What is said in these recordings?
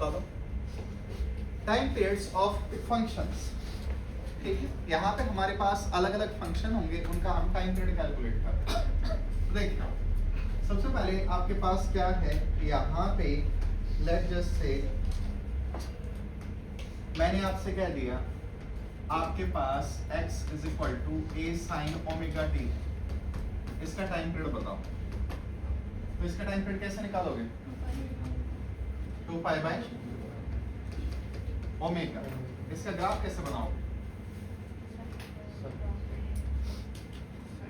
बता दो time periods of functions. ठीक है, यहाँ पे हमारे पास अलग अलग फंक्शन होंगे, उनका हम टाइम पीरियड कैलकुलेट करते हैं। तो देखिए सबसे पहले आपके पास क्या है, यहाँ पे लेट जस्ट से मैंने आपसे कह दिया आपके पास x is equal to A sine omega T, इसका टाइम पीरियड बताओ। तो इसका टाइम पीरियड कैसे निकालोगे? 2 पाई बाय ओमेगा। इसका ग्राफ कैसे बनाओगे?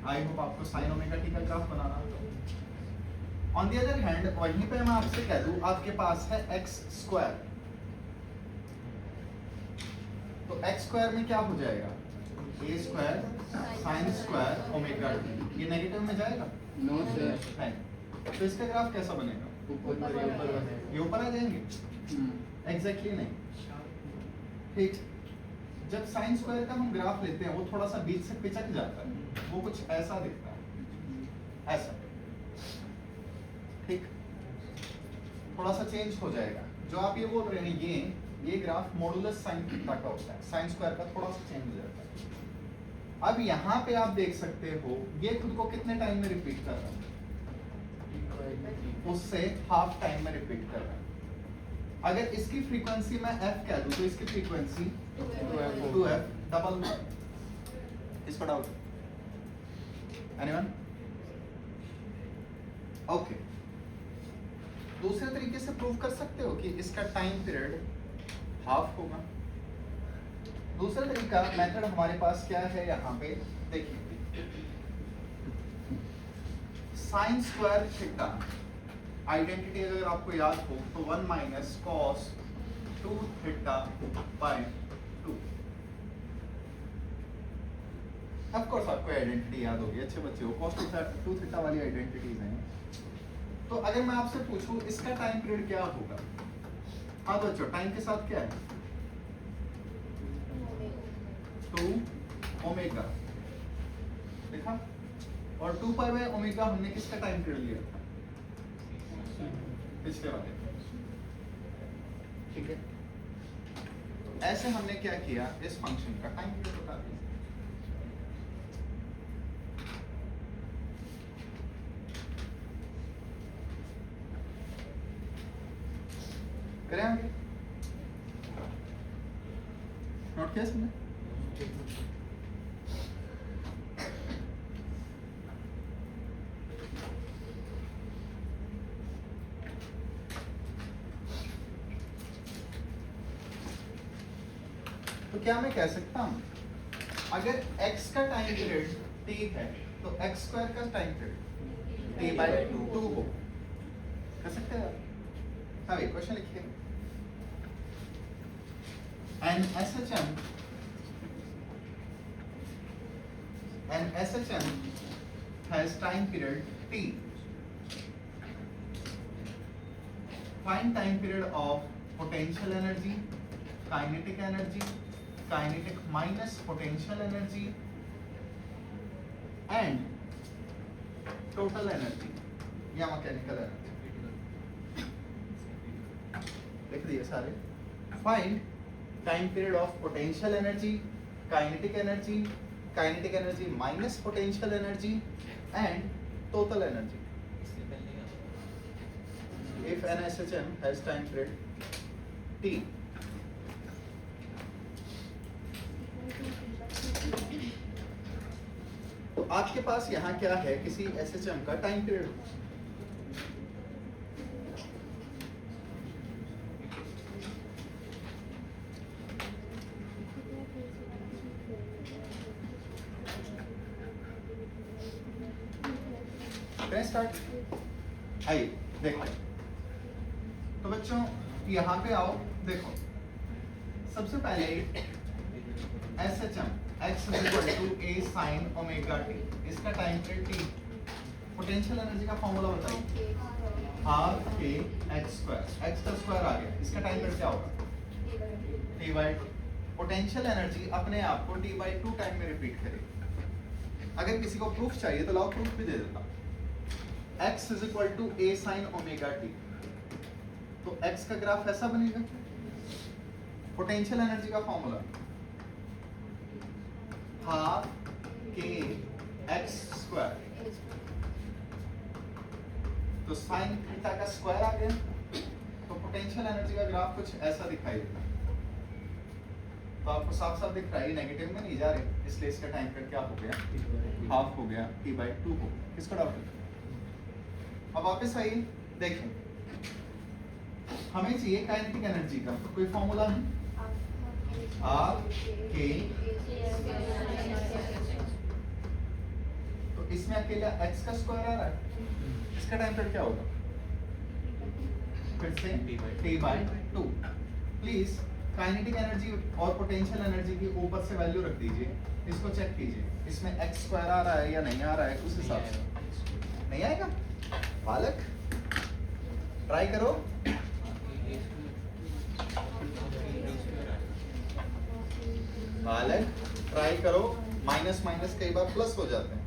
आई होप आपको साइन ओमेगा टी का ग्राफ बनाना। ऑन द अदर हैंड वहीं पे मैं आपसे कह दूं आपके पास है एक्स स्क्वायर, तो एक्स स्क्वायर में क्या हो जाएगा? A square sine square omega T, ये नेगेटिव में जाएगा? No sir. है, तो इसका ग्राफ कैसा बनेगा? ये ऊपर आ जाएंगे? एग्जैक्टली नहीं। ठीक, जब साइन स्क्वायर का हम ग्राफ लेते हैं वो थोड़ा सा बीच से पिचक जाता है, वो कुछ ऐसा दिखता है, ऐसा। ठीक, थोड़ा सा चेंज हो जाएगा। जो आप ये बोल रहे हैं ये ग्राफ मॉडुलस साइन थीटा का होता है, साइन स्क्वायर का थोड़ा सा चेंज हो जाता है। अब यहाँ पे आप देख सकते हो ये खुद को कितने टाइम में रिपीट कर रहा है? उससे हाफ टाइम में रिपीट कर रहा है। अगर इसकी फ्रीक्वेंसी मैं f कह दूं तो इसकी फ्रीक्वेंसी 2f डबल। इसको डाउट? एनीवन? ओके, दूसरे तरीके से प्रूव कर सकते हो कि इसका टाइम पीरियड हाफ होगा। दूसरा तरीका मेथड हमारे पास क्या है, यहाँ पे देखिए साइन स्क्वायर थीटा आइडेंटिटी अगर आपको याद हो तो 1 minus cos 2 theta by 2। Of course आपको आइडेंटिटी याद होगी, अच्छे बच्चे हो, कॉस 2 थीटा वाली आइडेंटिटीज हैं। तो अगर मैं आपसे पूछूं इसका टाइम पीरियड क्या होगा? हाँ बच्चों, टाइम के साथ क्या है? 2 ओमेगा, देखा? और 2 पाई बाय ओमेगा हमने किसका टाइम पीरियड लिया था? पिछले वाले। ठीक है, तो ऐसे हमने क्या किया, इस फंक्शन का टाइम पीरियड बता दिया। करें आगे? नोट किया इसमें? तो क्या मैं कह सकता हूं अगर x का टाइम पीरियड t है तो x स्क्वायर का टाइम पीरियड t बाय 2 हो। कर सकते हैं? हाँ भाई, क्वेश्चन लिखिए। An SHM has time period t. Find time period of potential energy, kinetic energy, kinetic minus potential energy and total energy या mechanical energy। लिख दिए सारे। Find time period of potential energy, kinetic energy minus potential energy and total energy if an SHM has time period t। तो आपके पास यहाँ क्या है, किसी SHM का टाइम पीरियड। स्टार्ट आइए देखो। तो बच्चों यहाँ पे आओ, देखो सबसे पहले SHM x = a sin omega t, इसका time period t। Potential energy का फॉर्मूला बताइए, half k x square, x का स्क्वायर आ गया, इसका टाइम पीरियड क्या होगा? t bye 2। पोटेंशियल एनर्जी अपने आप को t बाय 2 टाइम में रिपीट करेगी। अगर किसी को प्रूफ चाहिए तो लाओ प्रूफ भी दे देता हूँ। x = a sin omega t, तो x का ग्राफ ऐसा बनेगा। पोटेंशियल एनर्जी का formula half k x square, तो साइन थीटा का स्क्वायर आ गया। तो पोटेंशियल एनर्जी का ग्राफ कुछ ऐसा दिखाई देगा। तो आपको साफ साफ दिख रहा है, ये नेगेटिव में नहीं जा रहे, इसलिए इसका टाइम पीरियड क्या हो गया, हाफ हो गया, t/2 हो। किसको डाउट है? अब वापस आइए, देखें हमें चाहिए काइनेटिक एनर्जी का कोई फॉर्मूला है, हाफ के, तो इसमें अकेला x का स्क्वायर आ रहा है, इसका टाइम पीरियड क्या होगा, फिर से t/2। प्लीज काइनेटिक एनर्जी और पोटेंशियल एनर्जी की ऊपर से वैल्यू रख दीजिए, इसको चेक कीजिए इसमें x स्क्वायर आ रहा है या नहीं आ रहा है, उस हिसाब से। नहीं आएगा बालक, ट्राई करो। बालक ट्राई करो, माइनस माइनस कई बार प्लस हो जाते हैं।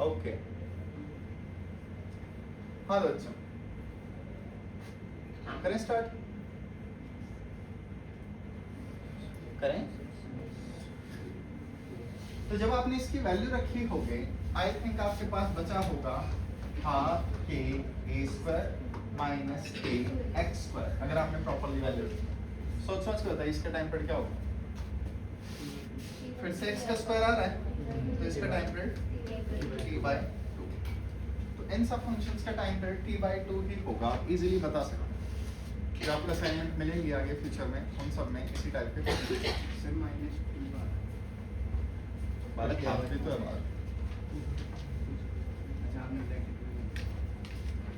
ओके हाँ बच्चों, करें स्टार्ट, करें। तो जब आपने इसकी वैल्यू रखी होगी, आई थिंक आपके पास बचा होगा हाफ के ए स्क्वायर माइनस के एक्स स्क्वायर। अगर आपने प्रॉपरली वैल्यू रखी, सोच सोच के बताइए इसका टाइम पीरियड क्या होगा। फिर से एक्स का स्क्वायर आ रहा है, तो इसका टाइम पीरियड t/2। तो इन सब फंक्शंस का टाइम पीरियड t/2 ही होगा, इजीली बता सकते हैं। फिर आपको असाइनमेंट मिलेंगी आगे फ्यूचर में, उन सब में इसी टाइप के सर माइनस बालक यहाँ भी तो है बात।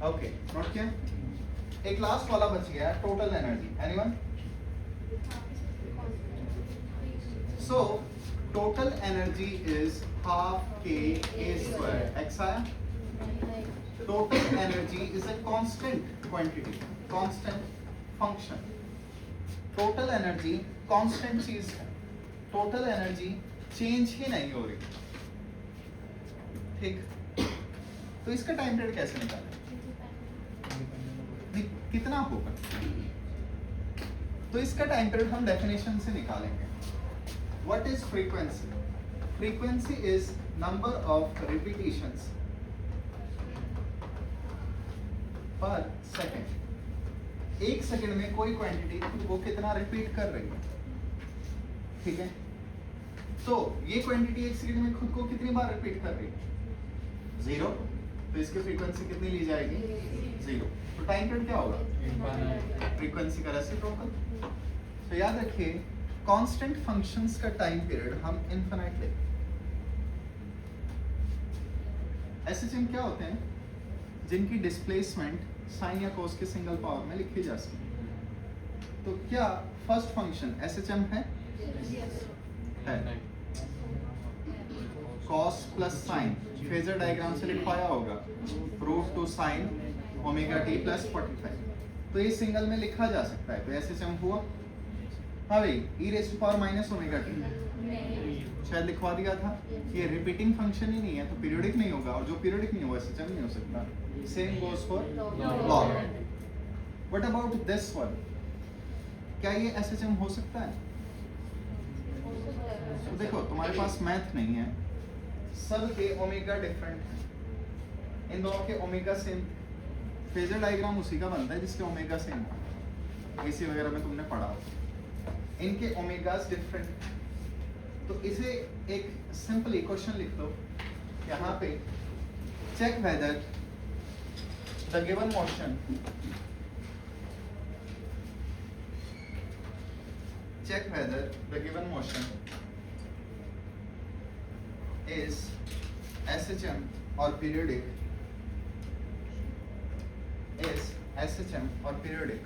ओके नोट किया। एक लास्ट वाला बच गया, total energy. Anyone? So total energy is half के ए स्क्वायर, एक्स आया। Total energy is a constant quantity, constant function. Total energy constant चीज है, टोटल एनर्जी चेंज ही नहीं हो रही, ठीक। तो इसका टाइम पीरियड कैसे निकालें, कितना होगा? तो इसका टाइम पीरियड हम डेफिनेशन से निकालेंगे। What is frequency? Frequency is number of repetitions पर सेकेंड। एक सेकेंड में कोई क्वांटिटी वो कितना रिपीट कर रही है, ठीक है। तो ये क्वांटिटी एक सेकंड में खुद को कितनी बार रिपीट कर रही है, 0। तो इसकी फ्रीक्वेंसी कितनी ली जाएगी, 0। तो टाइम पीरियड क्या होगा, फ्रीक्वेंसी का रेसिप्रोकल। तो याद रखिए कांस्टेंट फंक्शंस का टाइम पीरियड हम इनफिनाइट लेते हैं। ऐसे चिन्ह क्या होते हैं जिनकी डिस्प्लेसमेंट साइन या कोस के सिंगल पावर में लिखी जा सकती। तो क्या फर्स्ट फंक्शन SHM है? Cos plus sign, phasor diagram से लिखवाया होगा, √2 साइन ओमेगा t प्लस 45। तो ये सिंगल में लिखा जा सकता है, तो SHM हुआ। हाँ भाई, e⁻⁻⁻ शायद लिखवा दिया था। ये रिपीटिंग फंक्शन ही नहीं है, तो पीरियोडिक नहीं होगा, और जो पीरियोडिक नहीं होगा SHM नहीं हो सकता। Same goes for log. What about this one? क्या ये SHM हो सकता है? तो देखो तुम्हारे पास मैथ नहीं है, सब के ओमेगा डिफरेंट है, इन दोनों के ओमेगा सेम। फेजर डायग्राम उसी का बनता है जिसके ओमेगा सेम हो, एसी वगैरह में तुमने पढ़ा हो। इनके ओमेगास डिफरेंट। तो इसे एक सिंपल इक्वेशन लिख लो यहाँ पे, check whether the given motion, check whether the given motion is SHM or periodic, is SHM or periodic,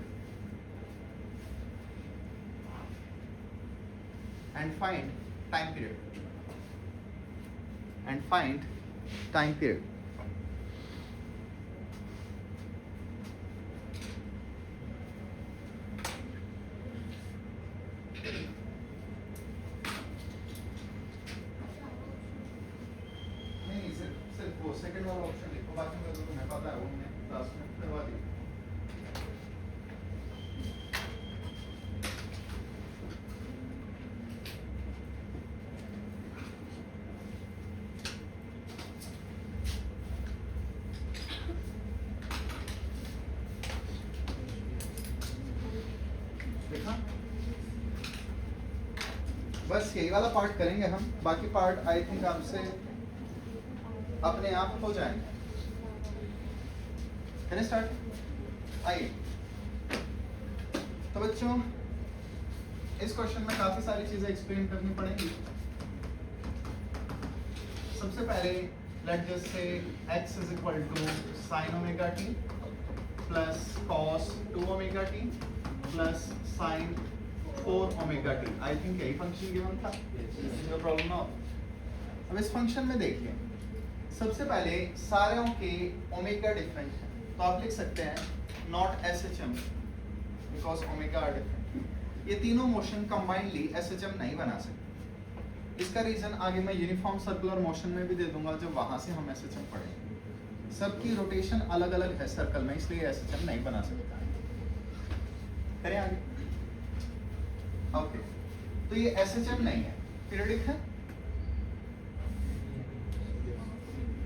and find time period, and find time period. लिखो, सेकंड वाला ऑप्शन लिखो, बाकी में तो तुम्हें पता है वो हमने क्लास में करवा दी। देखा, बस यही वाला पार्ट करेंगे हम, बाकी पार्ट आई थिंक आपसे अपने आप हो जाएंगे। Can start? आइए। तो बच्चों इस क्वेश्चन में काफी सारी चीजें एक्सप्लेन करनी पड़ेंगी। सबसे पहले let just say x is equal to sin omega t plus cos 2 omega t plus sin 4 omega t। I think यही फंक्शन गिवन था, नो प्रॉब्लम ना। अब इस फंक्शन में देखिए, सबसे पहले सारों के ओमेगा डिफरेंट है, तो आप लिख सकते हैं not SHM because omega are different. ये तीनों मोशन कंबाइंडली SHM नहीं बना सकते। इसका रीजन आगे मैं यूनिफॉर्म सर्कुलर मोशन में भी दे दूंगा, जब वहां से हम SHM पढ़ेंगे। सबकी रोटेशन अलग अलग है सर्कल में, इसलिए SHM नहीं बना सकता। करें आगे। ओके, तो ये SHM नहीं है, पीरियडिक है।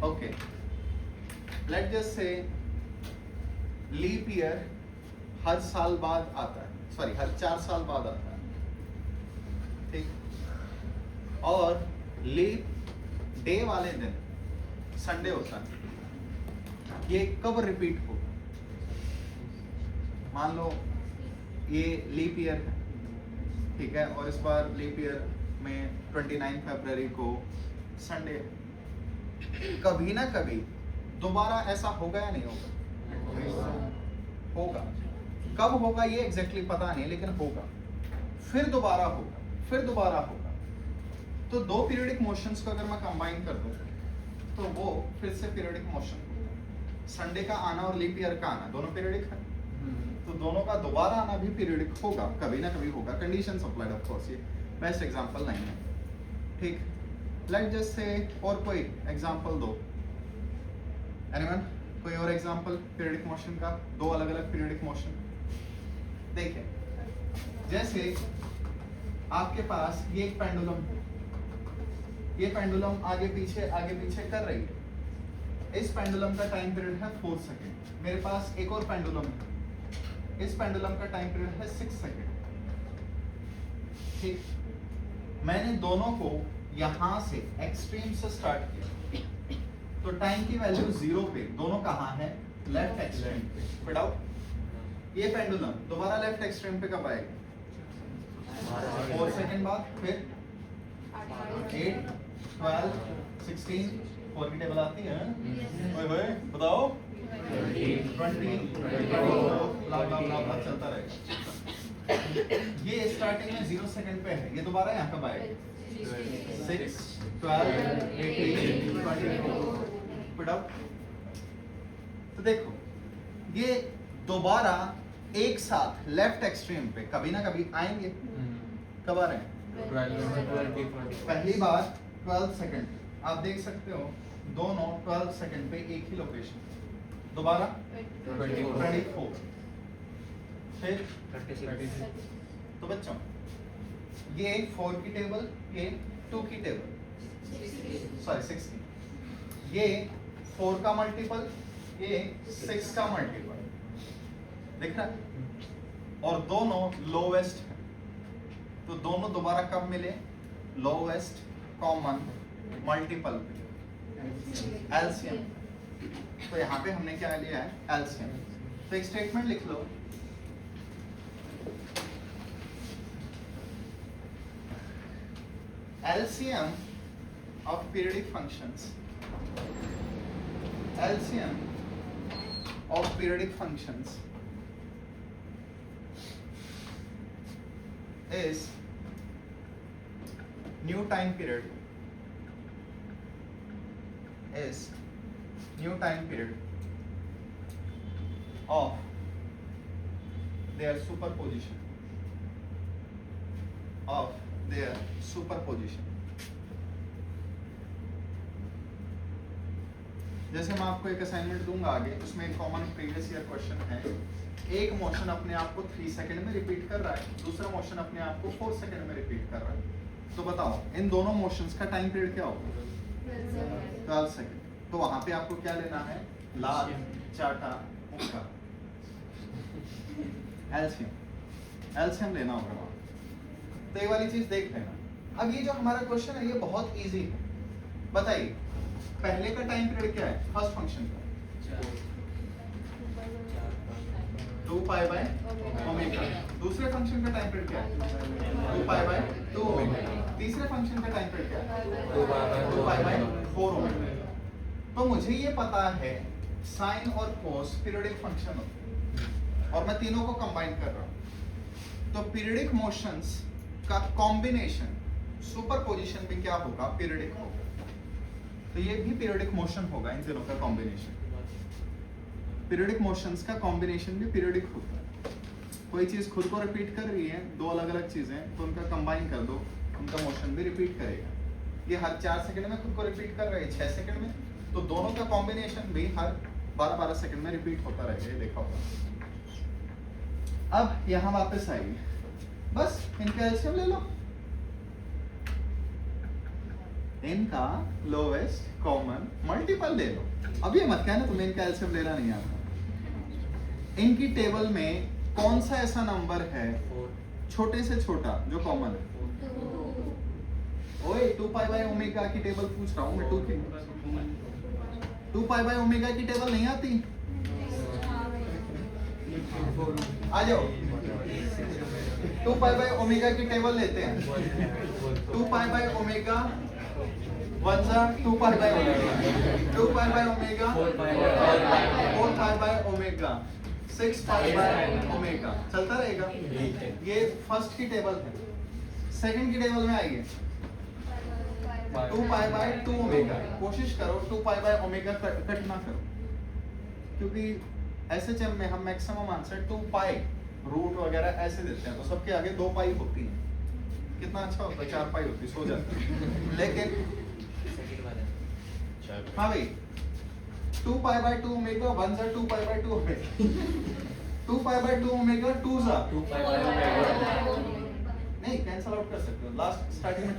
Okay, let just say leap year हर साल बाद आता है, सॉरी हर 4 साल बाद आता है, ठीक। और लीप डे वाले दिन संडे होता है, ये कब रिपीट होगा? मान लो ये लीप ईयर है, ठीक है, और इस बार लीप ईयर में 29 फरवरी को संडे है। कभी ना कभी दोबारा ऐसा होगा या नहीं होगा? होगा। कब होगा ये एग्जैक्टली पता नहीं, लेकिन होगा। फिर दोबारा होगा, फिर दोबारा होगा। तो दो पीरियडिक मोशंस को अगर मैं कंबाइन कर दूं तो वो फिर से पीरियडिक मोशन होगा। संडे का आना और लीप ईयर का आना दोनों पीरियडिक है, तो दोनों का दोबारा आना भी पीरियडिक होगा, कभी ना कभी होगा। कंडीशंस अप्लाइड ऑफ कोर्स, ये बेस्ट एग्जांपल नहीं है, ठीक। लेट जस्ट से और कोई एग्जांपल दो, एनीवन? कोई और एग्जांपल पीरियडिक मोशन का, दो अलग अलग पीरियडिक मोशन। देखिए, जैसे आपके पास ये एक पेंडुलम है, ये पेंडुलम आगे पीछे कर रही है। इस पेंडुलम का टाइम पीरियड है 4 सेकेंड। मेरे पास एक और पेंडुलम है, इस पेंडुलम का टाइम पीरियड है 6 सेकेंड, ठीक। मैंने दोनों को यहां से एक्सट्रीम से स्टार्ट किया, तो टाइम की वैल्यू 0 पे, दोनों कहाँ है? लेफ्ट एक्सट्रीम पे। Fit out. ये पेंडुलम दोबारा लेफ्ट एक्सट्रीम पे कब आएगा? 4 सेकेंड बाद। फिर 8, 12, 16, 4 की टेबल आती है? ओए होए, बताओ। 20, चलता रहेगा। ये स्टार्टिंग में 0 सेकेंड पे है, ये दोबारा यहाँ कब आएगा? 6, 12, 18, 24। Fit out. तो देखो, ये दोबारा एक साथ लेफ्ट एक्सट्रीम पे कभी ना कभी आएंगे। कब आ रहे हैं? पहली बार 12 सेकंड, आप देख सकते हो दोनों 12 सेकंड पे एक ही लोकेशन। दोबारा 24, फिर 36। तो बच्चों ये 4 की टेबल, ये 2 की टेबल, सॉरी 6 की। ये 4 का मल्टीपल, ये 6 का मल्टीपल, दिख रहा है? और दोनों लोवेस्ट है, तो दोनों दोबारा कब मिले? लोवेस्ट कॉमन मल्टीपल पे, एलसीएम। तो यहाँ पे हमने क्या लिया है? एलसीएम। तो एक स्टेटमेंट लिख लो, LCM of periodic functions, LCM of periodic functions is new time period, is new time period of their superposition, of their superposition. जैसे मैं आपको एक असाइनमेंट दूंगा आगे, उसमें एक कॉमन प्रीवियस ईयर क्वेश्चन है, एक मोशन अपने आप को 3 सेकंड में रिपीट कर रहा है, दूसरा मोशन अपने आप को 4 सेकंड में रिपीट कर रहा है, तो बताओ इन दोनों मोशंस का टाइम पीरियड क्या होगा? 12 सेकंड। तो वहां पे आपको क्या लेना है? लाल, चाटा, मुक्का, एलसीएम लेना होगा वहां। तो ये वाली चीज देख लेना। अब ये जो हमारा क्वेश्चन है ये बहुत इजी है। बताइए पहले का टाइम पीरियड क्या है फर्स्ट फंक्शन का? 2 पाई बाय ओमेगा। दूसरे फंक्शन का टाइम पीरियड क्या है? 2 पाई बाय 2 ओमेगा। तीसरे फंक्शन का टाइम पीरियड क्या है? 2 पाई बाय 4 ओमेगा। तो मुझे ये पता है साइन और कोस पीरियडिक फंक्शन होते हैं और मैं तीनों को कंबाइन कर रहा हूं, तो पीरियडिक मोशंस का कॉम्बिनेशन सुपरपोजिशन में क्या होगा? पीरियडिक होगा। तो ये भी पीरियडिक मोशन होगा, इन तीनों का कॉम्बिनेशन। पीरियडिक मोशंस का कॉम्बिनेशन भी पीरियडिक होता है। कोई चीज खुद को रिपीट कर रही है, दो अलग अलग चीजें, तो उनका कंबाइन कर दो, उनका मोशन भी रिपीट करेगा। ये हर 4 सेकंड में खुद को रिपीट कर रहा है, 6 सेकंड में, तो दोनों का कॉम्बिनेशन भी हर 12-12 सेकंड में रिपीट होता रहेगा। ये देखा होगा। अब यहां वापस आइए, बस इनका एलसीएम ले लो, इनका लोवेस्ट कॉमन मल्टीपल ले लो। अब ये मत कहना तुम्हें इनका एलसीएम लेना नहीं आता। इनकी टेबल में कौन सा ऐसा नंबर है छोटे से छोटा जो कॉमन है? ओए 2 पाई बाय ओमेगा की टेबल पूछ रहा हूं मैं। 2 पाई बाय ओमेगा की टेबल नहीं आती? आ जाओ 2 पाई बाय ओमेगा की टेबल लेते हैं। 2 pi by omega 1 2 pi by omega, 2 pi by omega 4 pi by omega, 6 pi by omega, चलता रहेगा। ये फर्स्ट की टेबल है। सेकंड की टेबल में आइए 2 पाई बाय 2 ओमेगा। कोशिश करो 2 पाई बाय ओमेगा कट ना करो, क्योंकि एसएचएम में हम मैक्सिमम आंसर 2 पाई रूट वगैरह ऐसे देते हैं, तो सबके आगे 2 पाई होती है। कितना अच्छा होता है, 4 पाई होती, सो जाती है। लेकिन हाँ भाई 2 pi bye 2 omega 1 2 pi bye 2 omega, 2 pi bye 2 omega 2 pi by omega. नहीं कैंसिल आउट कर सकते हो, लास्ट स्टार्टिंग में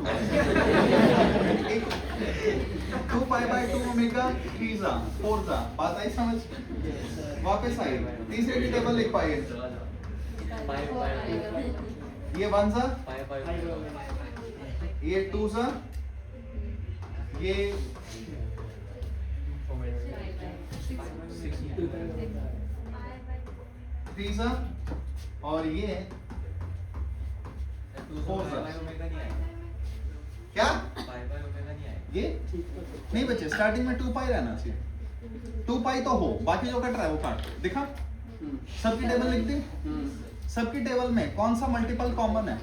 2 पाई बाय 2 ओमेगा 3 4 बात आई समझ? वापस आइए, तीसरे की टेबल लिख पाइए। ये 1 ये 2 ये 3 और ये 4 क्या? ये नहीं बच्चे, स्टार्टिंग में 2 पाई रहना चाहिए। 2 पाई तो हो, बाकी जो कट रहा है वो काट दिखा। सबकी टेबल लिख दी। सबकी टेबल में कौन सा मल्टीपल कॉमन है?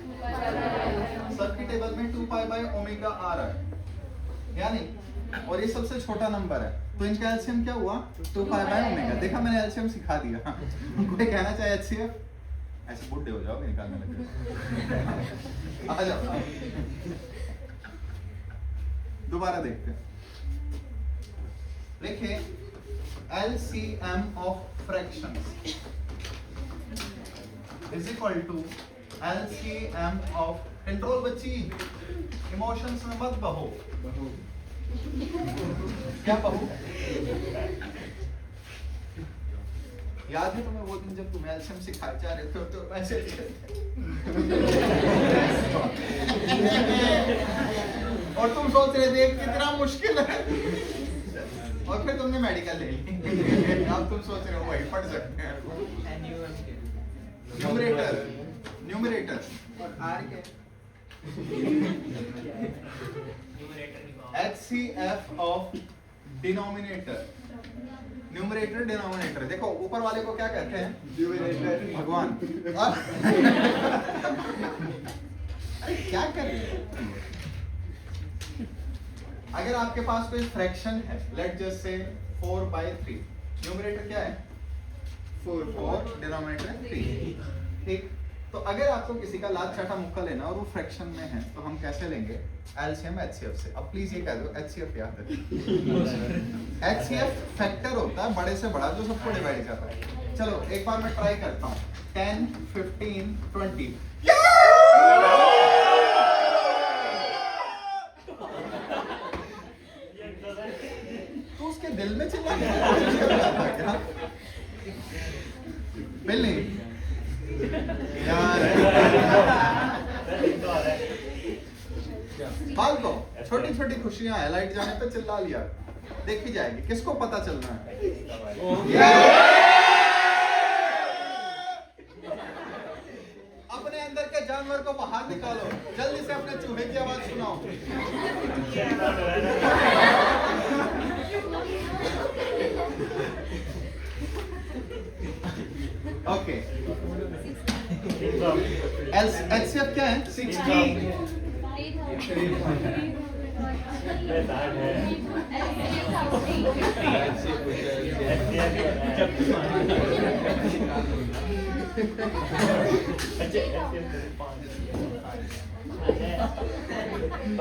सबकी टेबल में 2 पाई बाय ओमेगा आ रहा है, यानी और ये सबसे छोटा नंबर है, तो इनका एलसीएम क्या हुआ? 2 पाई बाय ओमेगा। देखा मैंने एलसीएम सिखा दिया। कोई कहना चाहे एचसीएफ, ऐसे बुड्ढे हो जाओगे निकालने लगे। आ जाओ दोबारा देखते हैं। देखिए LCM of fractions is equal to LCM of control. बच्ची इमोशंस में मत बहो। क्या बहो? याद है तुम्हें वो दिन जब तुम एलसीएम सिखाए जा रहे थे तो ऐसे और तुम सोच रहे थे कितना मुश्किल है, और फिर तुमने मेडिकल ले ली। अब तुम सोच रहे हो वही पढ़ सकते हैं। न्यूमरेटर और आर क्या? HCF of denominator. Numerator denominator, देखो ऊपर वाले को क्या कहते हैं? भगवान। अरे क्या कर रहे हैं? अगर आपके पास कोई फ्रैक्शन है, लेट जस्ट से 4/3, न्यूमरेटर क्या है? 4, डिनोमिनेटर 3। ठीक, तो अगर आपको किसी का लाल चाटा मुक्का लेना और वो फ्रैक्शन में है, तो हम कैसे लेंगे? एलसीएम एचसीएफ से। अब प्लीज ये कह दो एचसीएफ याद है। एचसीएफ फैक्टर होता है बड़े से बड़ा जो सबको डिवाइड कर रहा है। चलो एक बार मैं ट्राई करता हूँ 10 15 20। तो उसके दिल में चिल्लाने की कोशिश कर रहा था क्या? बिल्ली यार बाल को छोटी छोटी खुशियां है, लाइट जाने पे चिल्ला लिया, देखी जाएगी किसको पता चलना है। अपने अंदर के जानवर को बाहर निकालो, जल्दी से अपने चूहे की आवाज सुनाओ। ओके एचसीएफ क्या है? 60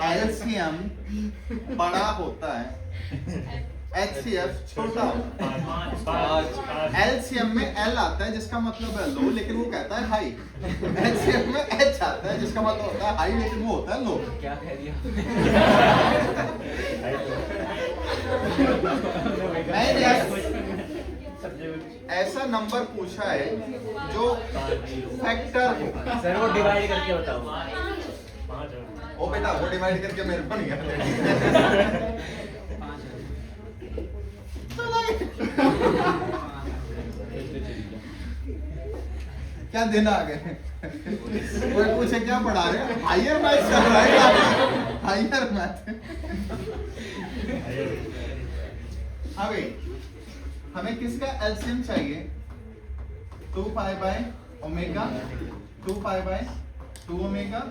एलसीएम बड़ा होता है, एचसीएफ छोटा होता है। एलसीएम में एल आता है जिसका मतलब है लो, लेकिन वो कहता है हाई। एचसीएफ में एच आता है जिसका मतलब होता है हाई, लेकिन वो होता है लो। क्या कह दिया? ऐसा नंबर पूछा है जो फैक्टर हो। सर वो डिवाइड करके बताओ। ओ बेटा वो डिवाइड करके मेरे को नहीं आता। क्या दिन आ गए? कोई पूछे क्या पढ़ा रहे हैं? हायर मैथ चल रहा है, हायर मैथ। अभी हमें किसका एलसीएम चाहिए? 2 pi by omega, 2 pi bye 2 omega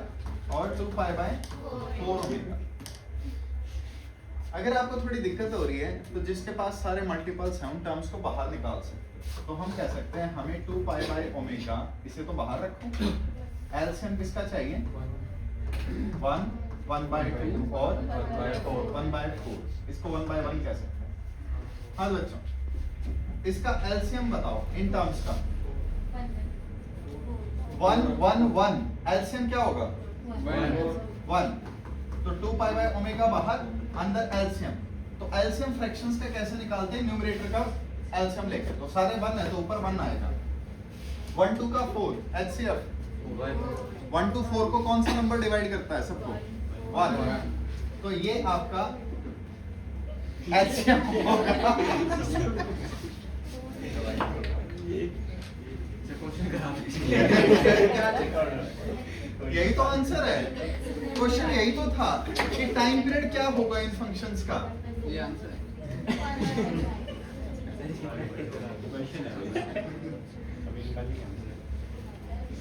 और 2 पाई बाय 4 ओमेगा। अगर आपको थोड़ी दिक्कत हो रही है तो जिसके पास सारे मल्टीपल्स हैं उन टर्म्स को बाहर निकाल सकते। तो हम कह सकते हैं हमें 2 पाई बाय ओमेगा, इसे तो बाहर रखो। एलसीएम किसका चाहिए? 1 1 बाय 2 और 1 बाय 4। इसको 1 बाय 1 कह सकते हैं। हाँ बच्चों इसका एलसीएम बताओ इन टर्म्स का। 1 1 1 एलसीएम क्या होगा? 1। तो 2 पाई बाय ओमेगा बाहर, अंदर एलसीएम। तो एलसीएम फ्रैक्शंस का कैसे निकालते हैं? न्यूमरेटर का एलसीएम लेकर। तो सारे 1 है तो ऊपर 1 आएगा। 1 2 का 4 एचसीएफ। 1 to 4 को कौन सा नंबर डिवाइड करता है सबको? 1। तो ये आपका एचसीएम होगा। यही तो आंसर है। क्वेश्चन यही तो था कि टाइम पीरियड क्या होगा इन फंक्शंस का। ये आंसर है।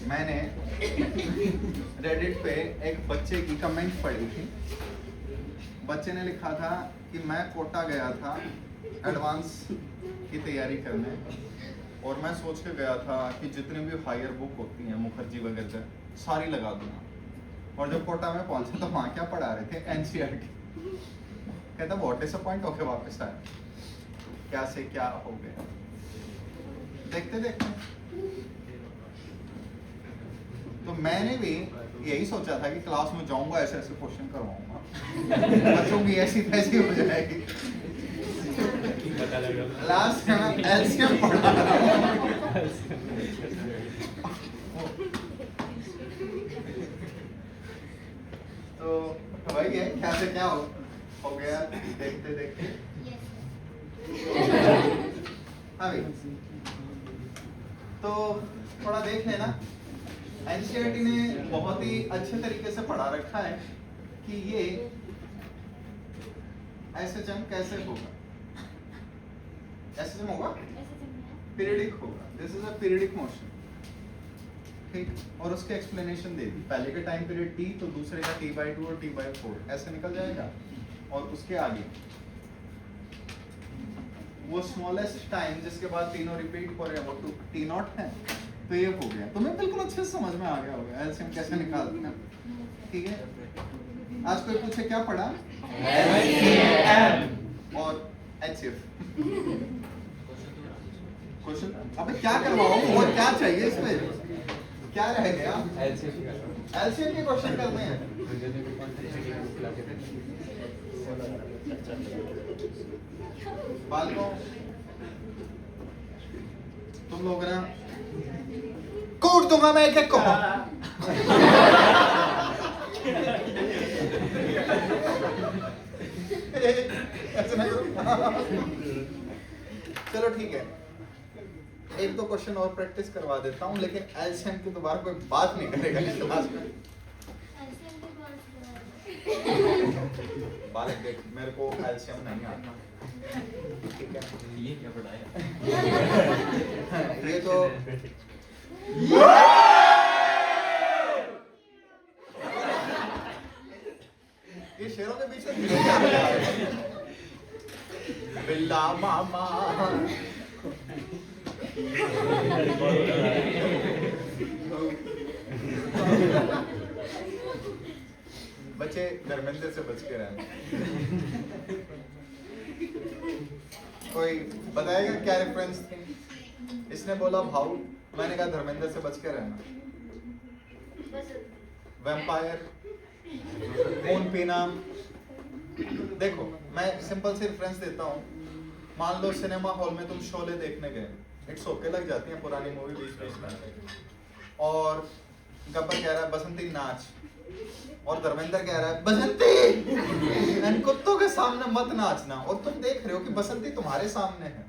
मैंने रेडिट पे एक बच्चे की कमेंट पढ़ी थी। बच्चे ने लिखा था कि मैं कोटा गया था एडवांस की तैयारी करने, और मैं सोच के गया था कि जितने भी हायर बुक होती हैं मुखर्जी वगैरह सारी लगा दूंगा। और जब कोटा में पहुंचा तो वहाँ क्या पढ़ा रहे थे? एनसीईआरटी। कहता बहुत डिसअपॉइंट होके वापस आया। क्या से क्या हो गया देखते देखते। तो मैंने भी यही सोचा था कि क्लास में जाऊंगा ऐसे ऐसे क्वेश्चन करवाऊंगा, बच्चों की ऐसी तैसी हो जाएगी। लास्ट में एलसीएम पढ़ा रहा हूं। तो वही है क्या से क्या हो गया देखते देखते। अभी तो थोड़ा देख लेना। एनसीईआरटी ने बहुत ही अच्छे तरीके से पढ़ा रखा है कि ये एसएचएम कैसे होगा। एसएचएम होगा पीरियडिक होगा। This is a periodic motion, ठीक। और उसके एक्सप्लेनेशन दे दी। पहले का टाइम पीरियड t, तो दूसरे का t/2 और t/4 ऐसे निकल जाएगा। और उसके आगे वो स्मॉलेस्ट टाइम जिसके बाद तीनों रिपीट हो रहे हैं वो t0 है। तो ये हो गया। तुम्हें बिल्कुल अच्छे से समझ में आ गया होगा एलसीएम कैसे निकालते हैं, ठीक है। आज कोई पूछे क्या पढ़ा? LCM और HCF क्वेश्चन। अबे क्या करवाऊं और क्या चाहिए इसमें? क्या रह गया? LCM के क्वेश्चन करने हैं। बालकों तुम लोग ना कूट दूंगा मैं एक एक को। ऐसे नहीं करो। चलो ठीक है, एक दो क्वेश्चन और प्रैक्टिस करवा देता हूँ, लेकिन एलसीएम की दोबारा कोई बात नहीं करेगा इस क्लास में। बालक देख, मेरे को एलसीएम नहीं आता, ठीक है? ये क्या पढ़ाया? ये तो ये शेरों के बीच में बिल्ला मामा बच्चे धर्मेंद्र से बच के रहना। कोई बताएगा क्या रेफरेंस थी? इसने बोला भाऊ, मैंने कहा धर्मेंद्र से बच के रहना। वैम्पायर, खून पीना। देखो मैं सिंपल सी रेफरेंस देता हूँ। मान लो सिनेमा हॉल में तुम शोले देखने गए, इट्स ओके, लग जाती है पुरानी मूवी बीच में, और गब्बर कह रहा है बसंती नाच, और धर्मेंद्र कह रहा है बसंती इन कुत्तों के सामने मत नाचना, और तुम देख रहे हो कि बसंती तुम्हारे सामने है।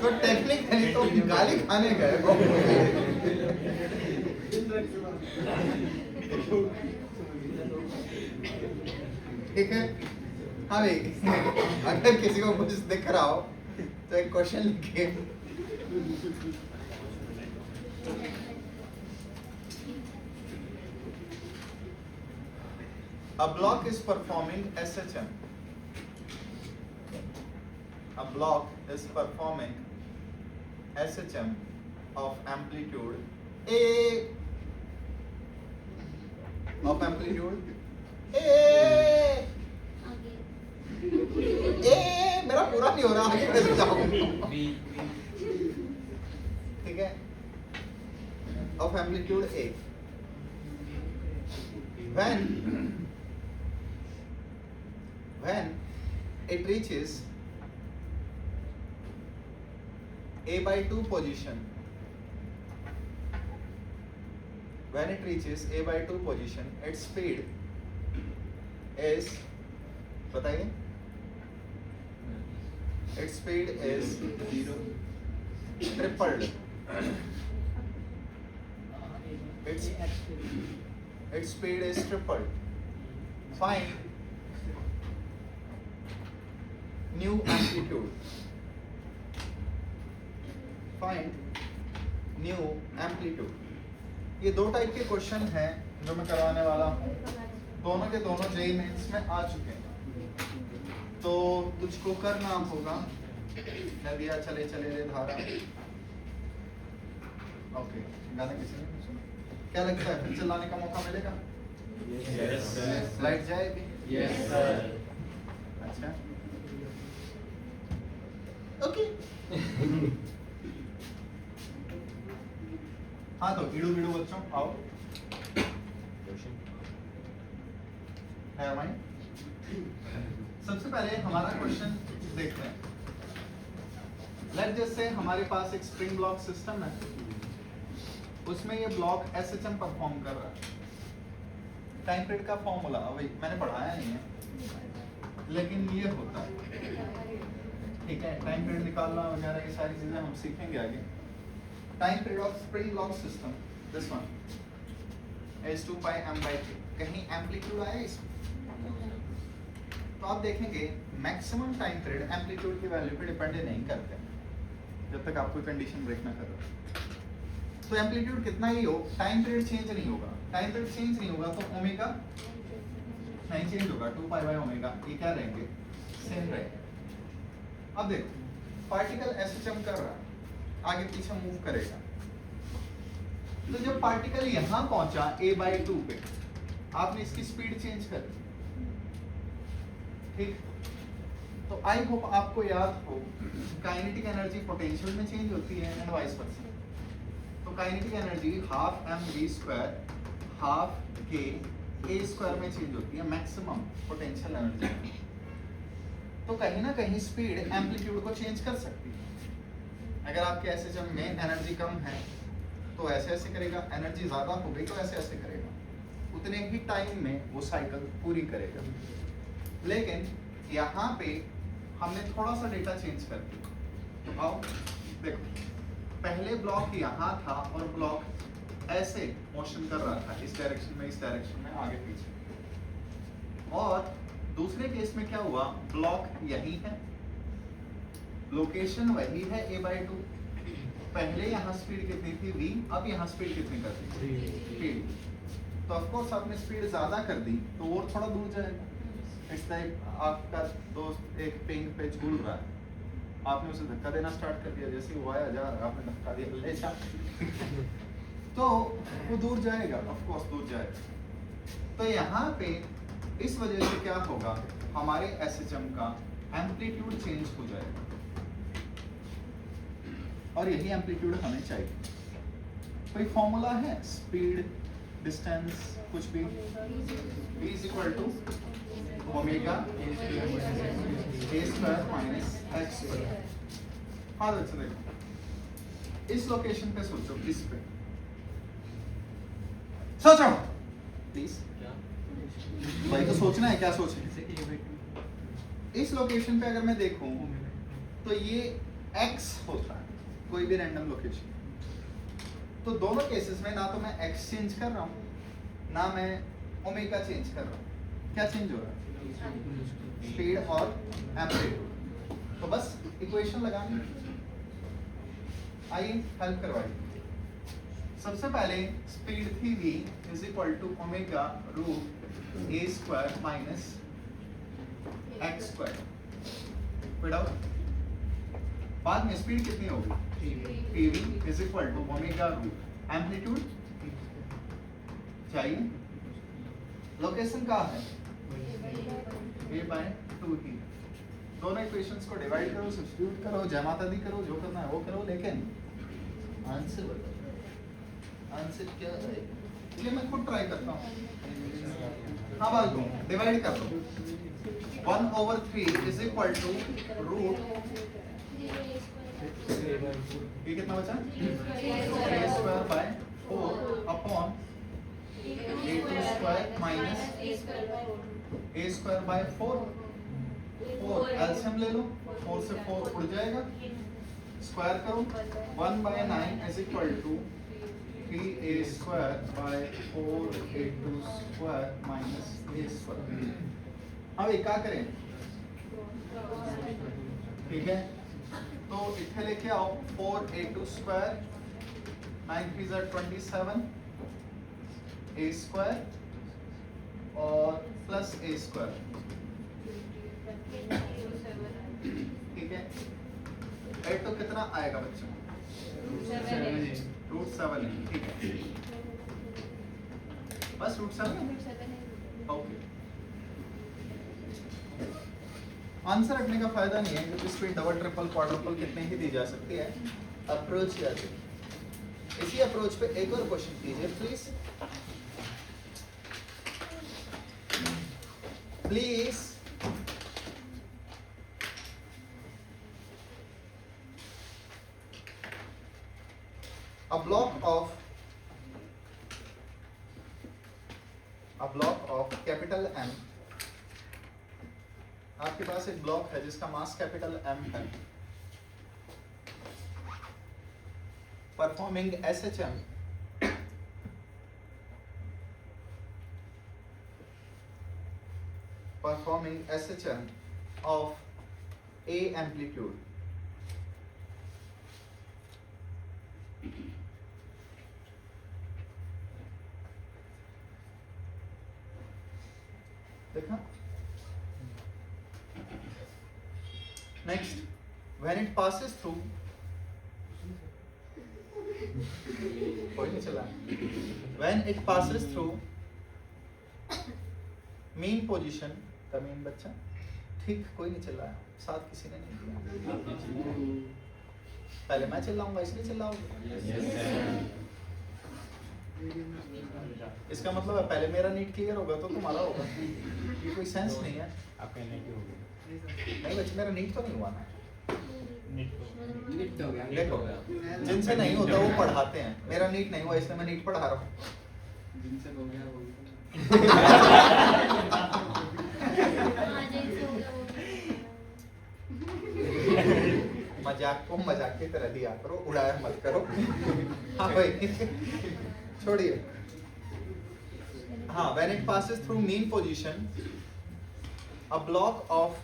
तो टेक्निकली तो गाली खाने गए हो। ठीक है? हाँ भाई, अगर किसी को कुछ दिख रहा हो तो एक क्वेश्चन लिखिए। A block is performing SHM. A block is performing SHM of amplitude A. Of amplitude A. A मेरा पूरा नहीं हो रहा, आगे कैसे जाऊँ? ठीक है? Of amplitude A. When it reaches A by 2 position, when it reaches A by 2 position, its speed is, बताइए, its speed is 0, tripled. Its speed is tripled. Find new amplitude. Find new amplitude. ये दो type के question हैं जो मैं करवाने वाला हूँ, दोनों के दोनों जेईई मेंस में आ चुके हैं। तो तुझको करना होगा, नदिया चले चले रे धारा। ओके, गाना किसी ने सुना? क्या लगता है फिर चलाने का मौका मिलेगा? Yes, sir. लाइट जाएगी? Yes, sir. अच्छा, ओके। हाँ तो इडू बिडू बच्चों आओ। है हमारी? सबसे पहले हमारा क्वेश्चन देखते हैं। लेट जैसे हमारे पास एक स्प्रिंग ब्लॉक सिस्टम है, उसमें ये ब्लॉक एसएचएम परफॉर्म कर रहा है। टाइम पीरियड का फॉर्मूला वही मैंने पढ़ाया नहीं है, लेकिन ये होता है, ठीक है? टाइम पीरियड निकालना वगैरह ये सारी चीजें हम सीखेंगे आगे। Time period of spring block system, this one is 2 pi m by 3। कहीं एम्पलीट्यूड आया इसमें? तो आप देखेंगे मैक्सिमम टाइम पीरियड एम्पलीट्यूड की वैल्यू पे डिपेंड नहीं करते जब तक आप कोई कंडीशन ब्रेक ना करो। तो एम्पलीट्यूड कितना ही हो, टाइम पीरियड चेंज नहीं होगा। टाइम पीरियड चेंज नहीं होगा तो ओमेगा नहीं चेंज होगा, 2 पाई बाय ओमेगा ये क्या रहेंगे? सेम रहेंगे। अब देखो पार्टिकल एसएचएम कर रहा है, आगे पीछे मूव करेगा, तो जब पार्टिकल यहाँ पहुंचा a/2 पे, आपने इसकी स्पीड चेंज कर दी, ठीक। तो आई होप आपको याद हो काइनेटिक एनर्जी पोटेंशियल में चेंज होती है एंड वाइस वर्सा। तो kinetic energy half mv² half k a² में चेंज होती है मैक्सिमम पोटेंशियल एनर्जी। तो कहीं ना कहीं स्पीड एम्पलीट्यूड को चेंज कर सकती है। अगर आपके एसएचएम में एनर्जी कम है तो ऐसे ऐसे करेगा, एनर्जी ज्यादा हो गई तो ऐसे ऐसे करेगा, उतने ही टाइम में वो साइकिल पूरी करेगा। लेकिन यहाँ पे हमने थोड़ा सा डेटा चेंज कर दिया। आओ देखो, पहले ब्लॉक यहाँ था और ब्लॉक ऐसे मोशन कर रहा था, इस डायरेक्शन में, इस डायरेक्शन में, आगे पीछे। और दूसरे केस में क्या हुआ, ब्लॉक यही है, लोकेशन वही है a/2। पहले यहाँ स्पीड कितनी थी v, अब यहाँ स्पीड कितनी कर दी 3। तो ऑफ कोर्स आपने स्पीड ज्यादा कर दी तो और थोड़ा दूर जाएगा। इस टाइप आपका दोस्त एक पिंग पे झूल रहा है, आपने उसे धक्का देना स्टार्ट कर दिया, जैसे वो आया जा रहा आपने धक्का दिया, ले जा तो वो दूर जाएगा, ऑफ कोर्स दूर जाएगा। तो यहाँ पे इस वजह से क्या होगा, हमारे एसएचएम का एम्पलीट्यूड चेंज हो जाएगा और यही एम्पलीट्यूड हमें चाहिए। कोई फॉर्मूला है, स्पीड, डिस्टेंस, कुछ भी, v is equal to omega a² minus h²। हाँ बच्चों देखो, इस लोकेशन पे सोचो, इस पे सोचो प्लीज, भाई तो सोचना है, क्या सोचें। इस लोकेशन पे अगर मैं देखूं तो ये x होता है, कोई भी रैंडम लोकेशन। तो दोनों केसेस में ना तो मैं x चेंज कर रहा हूं, ना मैं ओमेगा चेंज कर रहा हूं। क्या चेंज हो रहा है, स्पीड और एम्पलीट्यूड। तो बस इक्वेशन लगानी, आइए हेल्प करवाइए। सबसे पहले स्पीड थी v is equal to omega root a² minus x²। कोई डाउट? बाद में स्पीड कितनी होगी, pv is equal to omega root amplitude चाहिए, लोकेशन कहाँ है, a/2 ही। दोनों इक्वेशंस को डिवाइड करो, सब्स्टिट्यूट करो, जय माता दी करो, जो करना है वो करो, लेकिन आंसर बताओ, आंसर क्या है। ये मैं खुद ट्राई करता हूँ। हाँ बात दो, डिवाइड कर दो, 1/3 इज इक्वल टू रूट, ये कितना बचा, a²/4 upon a² minus a²/4। 4 LCM ले लो, 4 से 4 उड़ जाएगा, स्क्वायर करो, 1/9 is equal to 3a² by 4a² minus a²। अब ये क्या करें, ठीक है, तो इथे लेके आओ 4a² 9 3 ज़ा 27 a² और प्लस a², ठीक है। 8 तो कितना आएगा बच्चों, √7 है, ठीक है, बस √7। ओके, आंसर रखने का फायदा नहीं है क्योंकि स्पीड डबल ट्रिपल क्वाड्रुपल कितने ही दी जा सकती है, अप्रोच याद रखिए। इसी अप्रोच पे एक और क्वेश्चन कीजिए please, please. A block of capital M, आपके पास एक ब्लॉक है जिसका मास कैपिटल M है, performing SHM of A amplitude, देखा। Next, when it passes through कोई नहीं चला when it passes through mean position the mean बच्चा ठीक कोई नहीं चिल्लाया साथ किसी ने नहीं दिया पहले मैं चिल्लाऊंगा इसलिए चिल्लाओगे इसका मतलब है पहले मेरा नीट क्लियर होगा तो तुम्हारा होगा ये कोई सेंस नहीं है आपका नेगेटिव हो गया नहीं बच्चे मेरा नीट तो नहीं हुआ ना नीट हो गया देखो जिनसे नहीं होता वो पढ़ाते हैं मेरा नीट नहीं हुआ इसलिए मैं नीट पढ़ा रहा हूँ जिनसे हो गया वो मजाक को मजाक की तरह लिया करो उड़ाया मत करो हाँ भाई छोड़िए हाँ when it passes through mean position a block of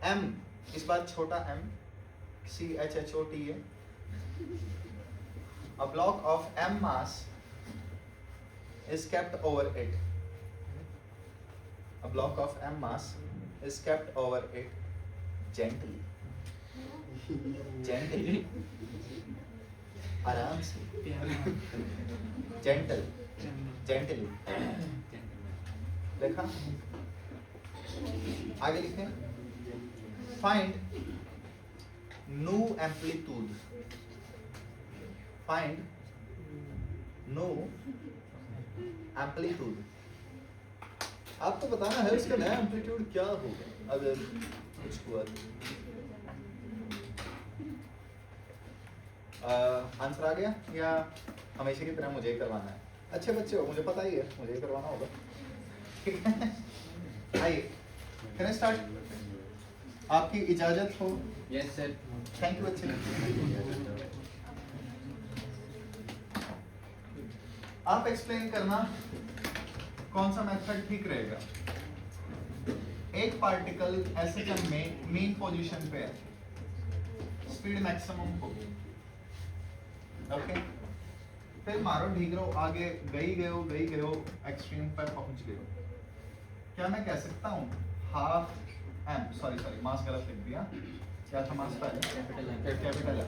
m इस बार छोटा m CHHOT है a block of m mass is kept over it a block of m mass is kept over it gently gently आराम से gentle gently देखा आगे लिखें find new amplitude find new amplitude आपको बताना है उसका नया एम्पलीट्यूड क्या होगा अगर कुछ हुआ आंसर आ गया या हमेशा की तरह मुझे ही करवाना है अच्छे बच्चे हो मुझे पता ही है मुझे ही करवाना होगा ठीक है आइए कैन आई स्टार्ट आपकी इजाजत हो यस सर थैंक यू बच्चे आप एक्सप्लेन करना कौन सा मेथड ठीक रहेगा एक पार्टिकल एसएचएम में मीन पोजीशन पे है स्पीड मैक्सिमम को ओके फिर मारो ढीगरो आगे गई गए हो एक्सट्रीम पर पहुंच गए हो क्या मैं कह सकता हूँ हाफ एम सॉरी मास गलत लिख दिया क्या था मास पहले कैपिटल है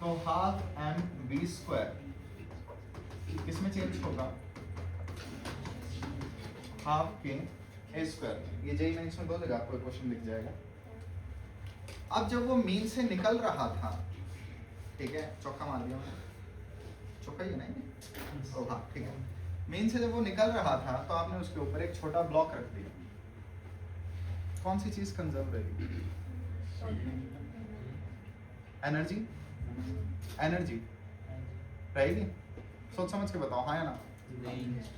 तो हाफ एम वी स्क्वायर किसमें चेंज होगा हाफ के ए स्क्वायर ये जेई मेंस में दो जगह आपको क्वेश्चन दिख जाएगा अब जब वो मीन से निकल रहा था ठीक है चौका मार दिया चौका ही नहीं ओ हाँ ठीक है मीन से जब वो निकल रहा था तो आपने उसके ऊपर एक छोटा ब्लॉक रख दिया कौन सी चीज कंजर्व रहेगी एनर्जी एनर्जी रहेगी सोच समझ के बताओ हाँ या ना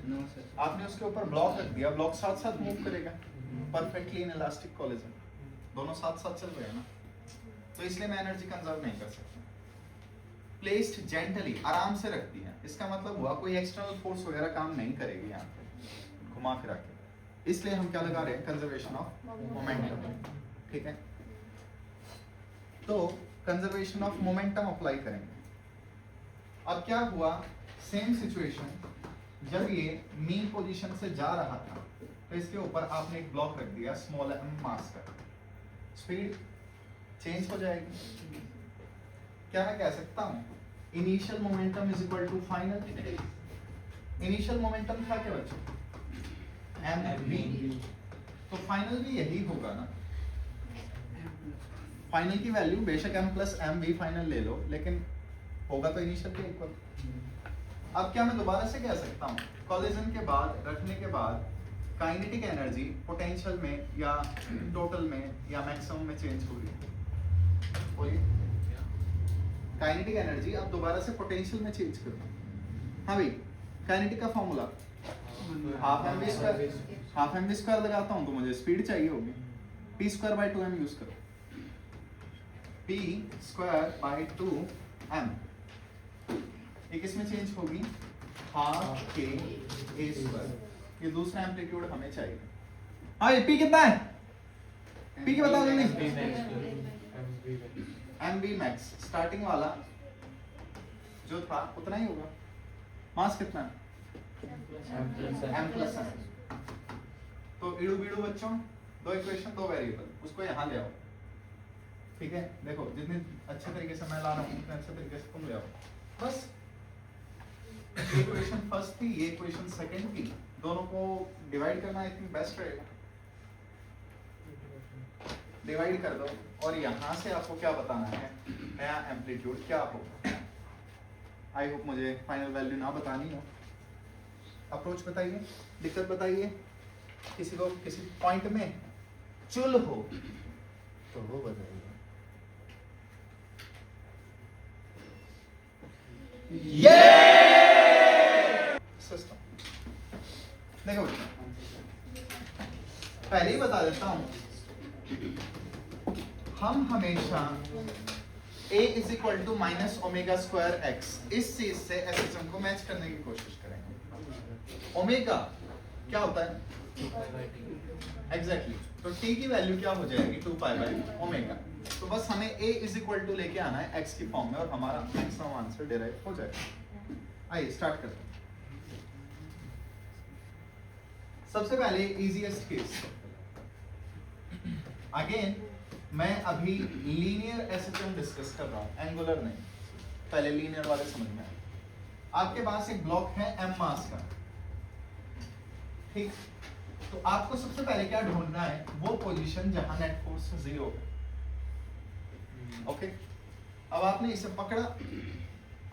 नो सर आपने उसके ऊपर ब्लॉक रख दिया ब्लॉक साथ साथ मूव करेगा परफेक्टली इन इलास्टिक कोलिजन दोनों साथ साथ चल रहे हैं ना तो इसलिए मैं एनर्जी कंजर्व नहीं कर सकता प्लेस्ड जेंटली आराम से रख दिया इसका मतलब हुआ कोई एक्सटर्नल फोर्स वगैरह काम नहीं करेगी यहाँ पे घुमा फिरा के इसलिए हम क्या लगा रहे हैं कंजर्वेशन ऑफ मोमेंटम ठीक है तो कंजर्वेशन ऑफ मोमेंटम अप्लाई करेंगे अब क्या हुआ सेम सिचुएशन जब ये मीन पोजीशन से जा रहा था तो इसके ऊपर आपने एक ब्लॉक रख दिया स्मॉल एम मास का स्पीड चेंज हो जाएगी क्या मैं कह सकता हूं initial momentum is equal to final initial momentum था क्या बच्चों एम वी तो फाइनल भी यही होगा ना फाइनल की वैल्यू बेशक m plus m v final ले लो लेकिन होगा तो इनिशियल के इक्वल अब क्या मैं दोबारा से कह सकता हूँ कोलिजन के बाद रखने के बाद काइनेटिक एनर्जी पोटेंशियल में या टोटल में या मैक्सिमम में चेंज होगी बोलिए काइनेटिक एनर्जी अब दोबारा से पोटेंशियल में चेंज करो हाँ भाई काइनेटिक का formula half m v square लगाता हूँ तो मुझे स्पीड चाहिए होगी p square by 2m use करो पी स्क्वायर बाय 2m ये किसमें चेंज होगी हाफ के ए स्क्वायर ये दूसरा एम्पलीट्यूड हमें चाहिए हाँ ये पी कितना है पी के बताओ जल्दी एम बी मैक्स स्टार्टिंग वाला जो था उतना ही होगा मास कितना है एम प्लस एम तो इडू बीडू बच्चों दो इक्वेशन दो वेरिएबल उसको यहाँ ले आओ ठीक है देखो जितने अच्छे तरीके से मैं ला रहा हूँ उतने अच्छे तरीके से तुम ले आओ बस ये इक्वेशन फर्स्ट थी, ये इक्वेशन सेकंड थी, दोनों को डिवाइड करना आई थिंक बेस्ट रहेगा। डिवाइड कर दो और यहाँ से आपको क्या बताना है, नया एम्पलीट्यूड क्या होगा। आई होप मुझे फाइनल वैल्यू ना बतानी हो। अप्रोच बताइए, दिक्कत बताइए, किसी को किसी पॉइंट में चुल हो तो वो बताइए। सिस्टम देखो बेटा, पहले ही बता देता हूं, हम हमेशा a is equal to minus omega square x इस चीज से एसएचएम को मैच करने की कोशिश करेंगे। ओमेगा क्या होता है एग्जैक्टली, तो t की वैल्यू क्या हो जाएगी 2 पाई बाय ओमेगा। तो बस हमें a इज इक्वल टू लेके आना है x की फॉर्म में और हमारा मैक्सिमम आंसर डिराइव हो जाएगा। आइए स्टार्ट करते हैं। सबसे पहले इजीएस्ट केस, अगेन मैं अभी लीनियर एसएचएम डिस्कस कर रहा हूं, एंगुलर नहीं। पहले लीनियर वाले समझ में आए। आपके पास एक ब्लॉक है m मास का, ठीक, तो आपको सबसे पहले क्या ढूंढना है, वो पोजीशन जहां नेट फोर्स 0 है। ओके, अब आपने इसे पकड़ा,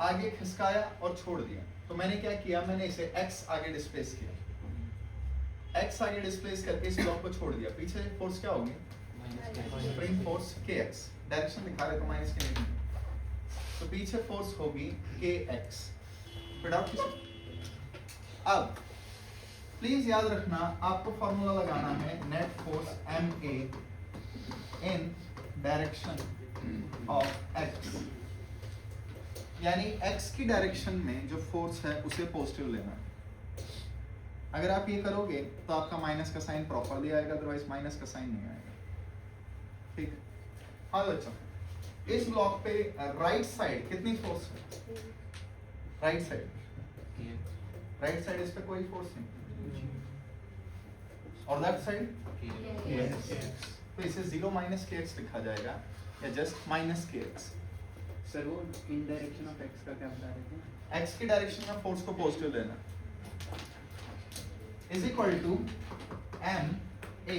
आगे खिसकाया और छोड़ दिया। तो मैंने क्या किया, मैंने इसे x आगे डिस्प्लेस किया, x आगे डिस्प्लेस करके इस ब्लॉक को छोड़ दिया। पीछे फोर्स क्या होगी, स्प्रिंग फोर्स kx, डायरेक्शन दिखा रहे तो माइनस के नहीं, तो पीछे फोर्स होगी kx। फिर डाउट किसी? अब प्लीज याद रखना, आपको फॉर्मूला लगाना है net force ma in direction of x, यानी x की डायरेक्शन में जो फोर्स है उसे पॉजिटिव लेना। अगर आप ये करोगे तो आपका माइनस का साइन प्रॉपरली आएगा, अदरवाइज माइनस का साइन नहीं आएगा। ठीक, हाँ बच्चों, इस ब्लॉक पे राइट साइड कितनी फोर्स है, राइट साइड इस पे कोई फोर्स नहीं, और लेफ्ट साइड तो इसे 0 माइनस kx लिखा जाएगा या जस्ट माइनस kx। सर वो इन डायरेक्शन ऑफ x का क्या बता रहे थे? x की डायरेक्शन में फोर्स को पॉजिटिव लेना is equal to m a,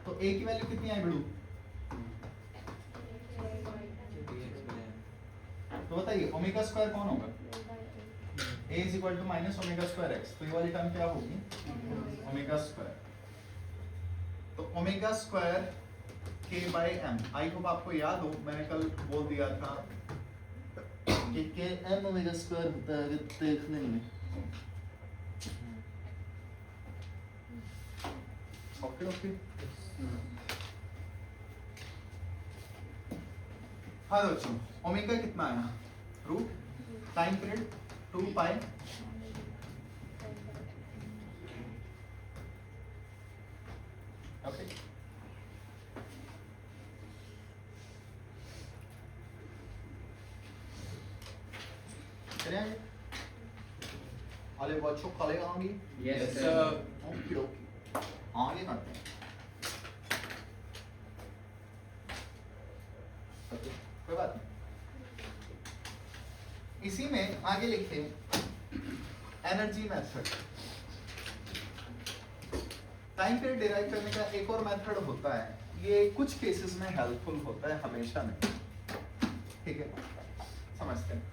तो a की वैल्यू कितनी आई बिड़ू, तो बताइए ओमेगा स्क्वायर कौन होगा, a is equal to minus omega square x, तो ये वाली टर्म क्या होगी ओमेगा स्क्वायर। तो omega square k by m, I hope आपको याद हो, मैंने कल बोल दिया था कि k m ओमेगा स्क्वायर होता है देखने में। ओके ओके, हाँ बच्चों, ओमेगा कितना आया, रूट टाइम पीरियड 2 पाई ओके। चलिए अरे बच्चों कल आएंगे, यस सर। ओके ओके, आगे करते हैं। कोई बात नहीं, इसी में आगे लिखे energy method. Time period derive करने का एक और मेथड होता है, ये कुछ केसेस में हेल्पफुल होता है, हमेशा नहीं। ठीक है, समझते हैं।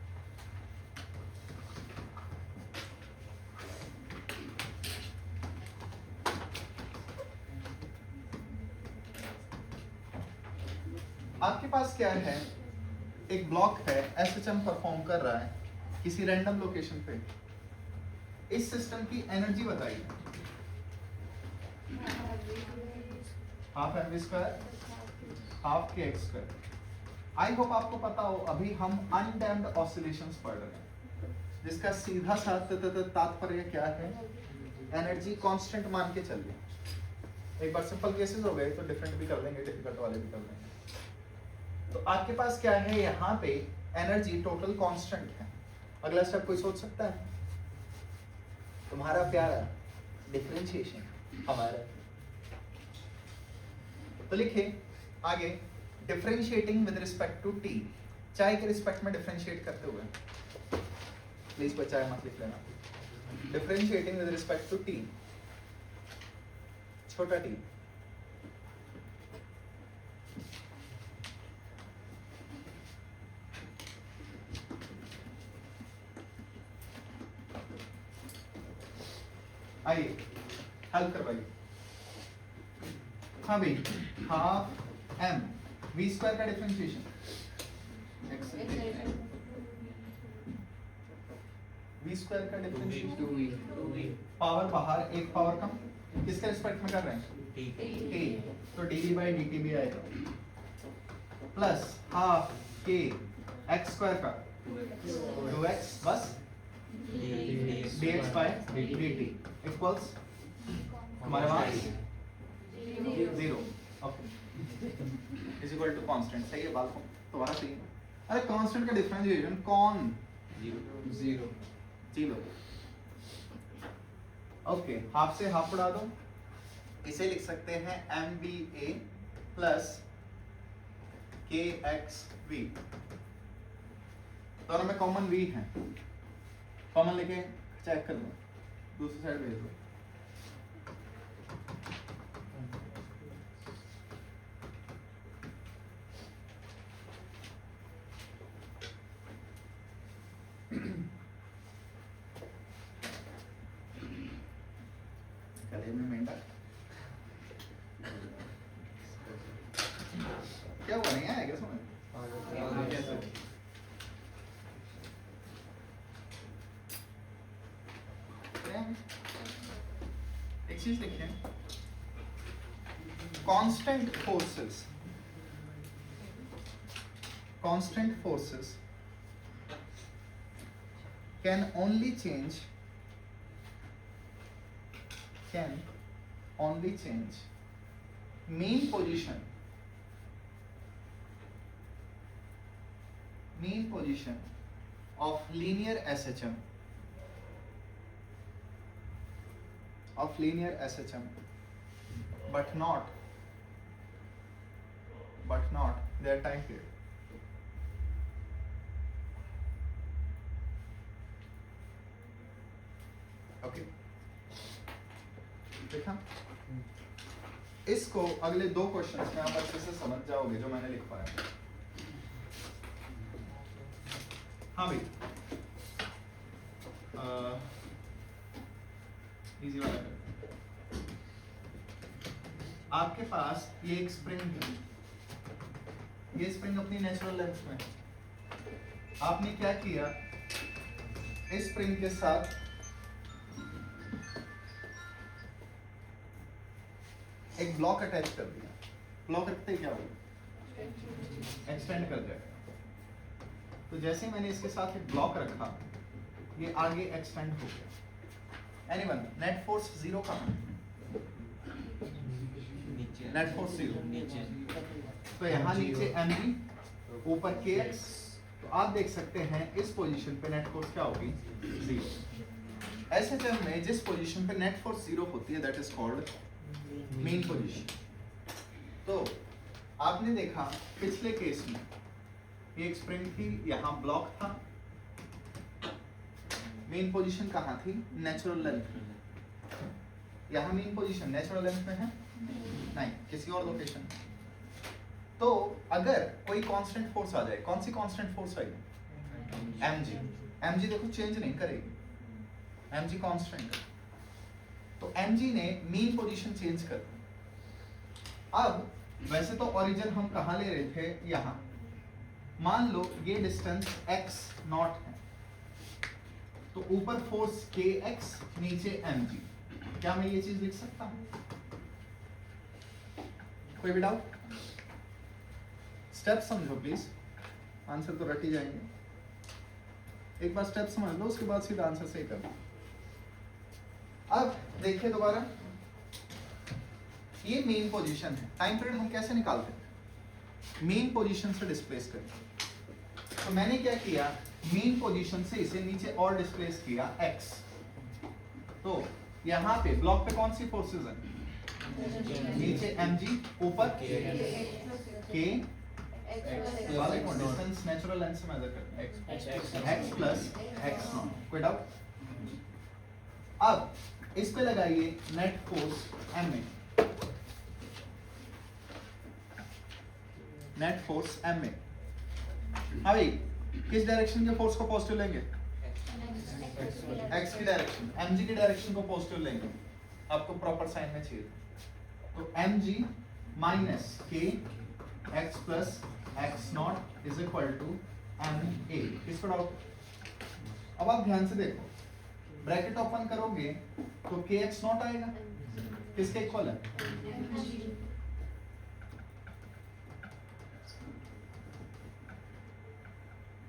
आपके पास क्या है, एक ब्लॉक है, एसएचएम परफॉर्म कर रहा है किसी रैंडम लोकेशन पे। इस सिस्टम की एनर्जी बताइए, half m v square half k x square. I hope आपको पता हो, अभी हम अनडैम्प्ड ऑसिलेशंस पढ़ रहे हैं, जिसका सीधा सा तात्पर्य क्या है, एनर्जी कांस्टेंट मान के चलिए। एक बार सिंपल केसेस हो गए तो डिफरेंट भी कर लेंगे, डिफिकल्ट वाले भी कर लेंगे। तो आपके पास क्या है, यहाँ पे एनर्जी टोटल कांस्टेंट है। अगला स्टेप कोई सोच सकता है, तुम्हारा प्यारा डिफरेंशिएशन हमारा। तो लिखिए आगे, differentiating with respect to t, चाय के रिस्पेक्ट में डिफरेंशिएट करते हुए प्लीज कोई चाहे मत लिख लेना। Differentiating with respect to t, छोटा t, आइए हल करवाइए। हाँ भाई, हाफ m v स्क्वायर का डिफरेंशिएशन v स्क्वायर का डिफरेंशिएशन पावर बाहर, एक पावर कम, किसके रिस्पेक्ट में कर रहे हैं? t, तो dv बाई dt भी आएगा plus half k x square का 2x बस dx बाय dt इक्वल्स हमारे पास 0 okay is equal to constant. सही है बात, दोबारा सही है। अरे कांस्टेंट का डिफरेंशिएशन कौन? 0 ओके, हाफ से हाफ उड़ा दो, इसे लिख सकते हैं mva प्लस kxv, दोनों में कॉमन v है, कॉमन लेके चेक कर लो, दूसरी साइड भेज दो। गले में मेंढक क्या हुआ, नहीं आया क्या समझ? एक चीज देखिए, constant forces can only change mean position of linear SHM but not their time period. Okay देखा, इसको अगले 2 क्वेश्चंस में आप अच्छे से समझ जाओगे जो मैंने लिखवाया। हाँ भाई, इजी वाला आपके पास ये एक स्प्रिंग है, ये स्प्रिंग अपनी नेचुरल लेंथ में, आपने क्या किया, इस स्प्रिंग के साथ एक ब्लॉक अटैच कर दिया, ब्लॉक रखते ही क्या होगा, एक्सटेंड कर जाएगा। तो जैसे मैंने इसके साथ एक ब्लॉक रखा, ये आगे एक्सटेंड हो गया। एनीवन, नेट फोर्स 0 कहाँ है? नेट फोर्स 0 नीचे, तो यहाँ नीचे mg, ऊपर kx, तो आप देख सकते हैं इस पोजीशन पे नेट फोर्स क्या होगी, 0। ऐसे जब में जिस पोजीशन पे नेट फोर्स 0 होती है, that is called main position. तो आपने देखा पिछले केस में ये एक स्प्रिंग थी, यहाँ ब्लॉक था, मेन पोजीशन कहाँ थी, नेचुरल लेंथ में। यहाँ मेन पोजीशन नेचुरल लेंथ में है नहीं, किसी और लोकेशन। तो अगर कोई कांस्टेंट फोर्स आ जाए, कौन सी कांस्टेंट फोर्स आएगी, mg देखो चेंज नहीं करेगी, mg कांस्टेंट है, तो mg ने मीन पोजीशन चेंज कर दी। अब वैसे तो ओरिजिन हम कहाँ ले रहे थे, यहाँ, मान लो ये डिस्टेंस x नॉट है, तो ऊपर फोर्स kx, नीचे mg, क्या मैं ये चीज लिख सकता हूँ? कोई भी डाउट? स्टेप समझो प्लीज, आंसर तो रट ही जाएंगे। एक बार स्टेप समझ लो, उसके बाद सीधा आंसर सही कर दो। अब देखिए दोबारा, ये मेन पोजीशन है, टाइम पीरियड हम कैसे निकालते हैं, मेन पोजीशन से डिस्प्लेस करके। तो मैंने क्या किया, मेन पोजीशन से इसे नीचे और डिस्प्लेस किया x। तो यहाँ पे ब्लॉक पे कौन सी फोर्सेस हैं, नीचे mg, ऊपर k वाले कौन डिस्टेंस नेचुरल लेंथ से मेजर करते हैं x प्लस x नॉट, कोई डाउट? अब इस पे लगाइए net force ma, net force ma। हाँ भाई, किस डायरेक्शन के फोर्स को पॉजिटिव लेंगे? x की डायरेक्शन, mg की डायरेक्शन को पॉजिटिव लेंगे। आपको प्रॉपर साइन में चाहिए, तो mg minus k x plus x not is equal to ma। किसको डाउट? अब आप ध्यान से देखो, ब्रैकेट ओपन करोगे तो kx नॉट आएगा, किसके इक्वल है?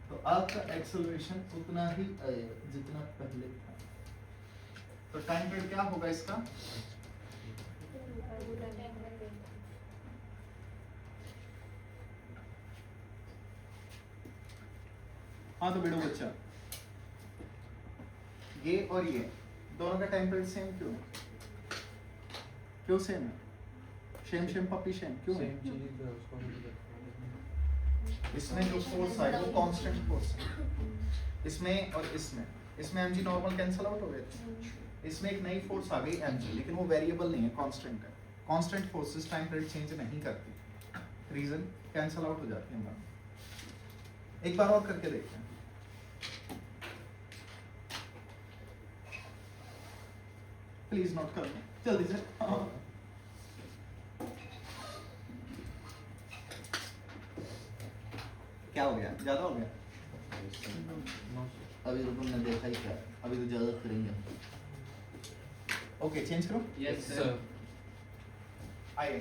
तो आपका एक्सेलरेशन उतना ही आएगा जितना पहले था। तो टाइम पीरियड क्या होगा इसका? हाँ तो बेटो बच्चा, ये और ये दोनों का टाइम पीरियड सेम क्यों है? क्यों सेम है? शेम पप्पी शेम क्यों है? इसमें जो फोर्स आए वो कांस्टेंट फोर्स है, इसमें और इसमें mg नॉर्मल कैंसिल आउट हो गए थे, इसमें एक नई फोर्स आ गई mg, लेकिन वो वेरिएबल नहीं है, कांस्टेंट है। Constant forces time period change नहीं करती, रीजन कैंसिल आउट हो जाती है। एक बार और करके देखते हैं। प्लीज नोट कर लो जल्दी से। क्या हो गया? ज्यादा हो गया? अभी तो तुमने देखा ही क्या, अभी तो ज्यादा करेंगे। ओके, चेंज करो। Yes sir. आइए,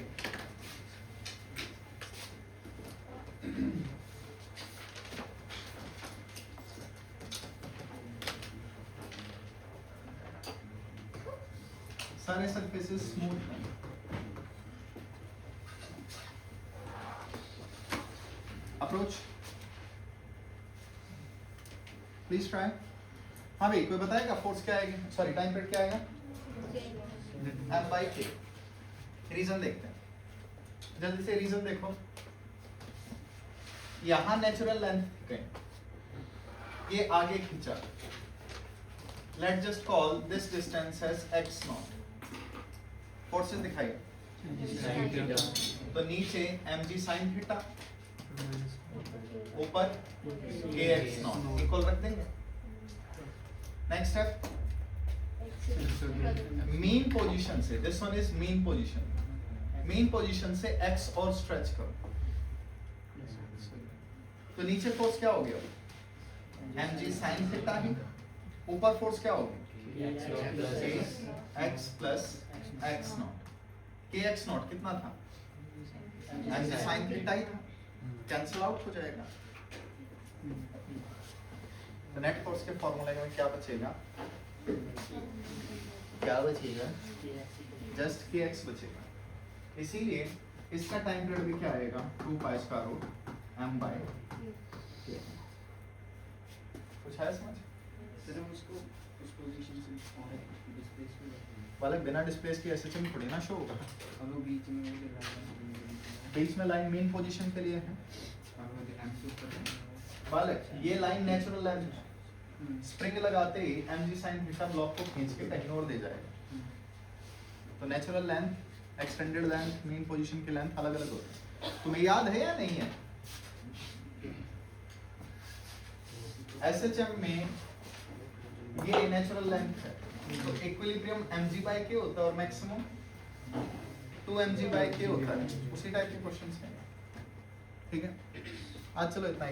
सारे सरफेसेस स्मूथ हैं। Approach please try. हाँ भाई, कोई बताएगा फोर्स क्या आएगी? सॉरी, टाइम पीरियड क्या आएगा? m by k। रीजन देखते हैं, जल्दी से रीजन देखो। यहां नेचुरल लेंथ ये आगे खींचा, let just call this distance as x not. Forces दिखाइए, तो नीचे mg sin थीटा, ऊपर kx नॉट इक्वल रख देंगे। नेक्स्ट स्टेप, मीन पोजीशन से, this one is mean position, mean position से x और स्ट्रेच करो, तो नीचे फोर्स क्या हो गया? mg sin थीटा ही, ऊपर फोर्स क्या होगी? x plus x not. kx not कितना था? mg sin थीटा ही था, कैंसिल आउट हो जाएगा। तो नेट फोर्स के फॉर्मूले में क्या बचेगा? जस्ट kx बचेगा। इसीलिए इसका टाइम पीरियड भी क्या आएगा? 2 pi square root m by k। कुछ है समझ? सर हम उसको उस पोजीशन से डिस्प्लेस में वाले बिना डिस्प्लेस की एसएचएम थोड़ी ना शो होगा। और वो बीच में वो जो बीच में लाइन मेन पोजीशन के लिए है। एम से ऊपर वाले ये लाइन नेचुरल लाइन है, स्प्रिंग लगाते ही mg sin थीटा ब्लॉक को खींच के कहीं और दे जाएगा। तो natural length, extended length, main position की लेंथ अलग अलग होती है। तुम्हें याद है या नहीं है? एसएचएम में ये नेचुरल लेंथ है, तो इक्विलिब्रियम mg by k होता है और मैक्सिमम 2mg by k होता है। उसी टाइप के क्वेश्चंस हैं, ठीक है? आज चलो इतना ही।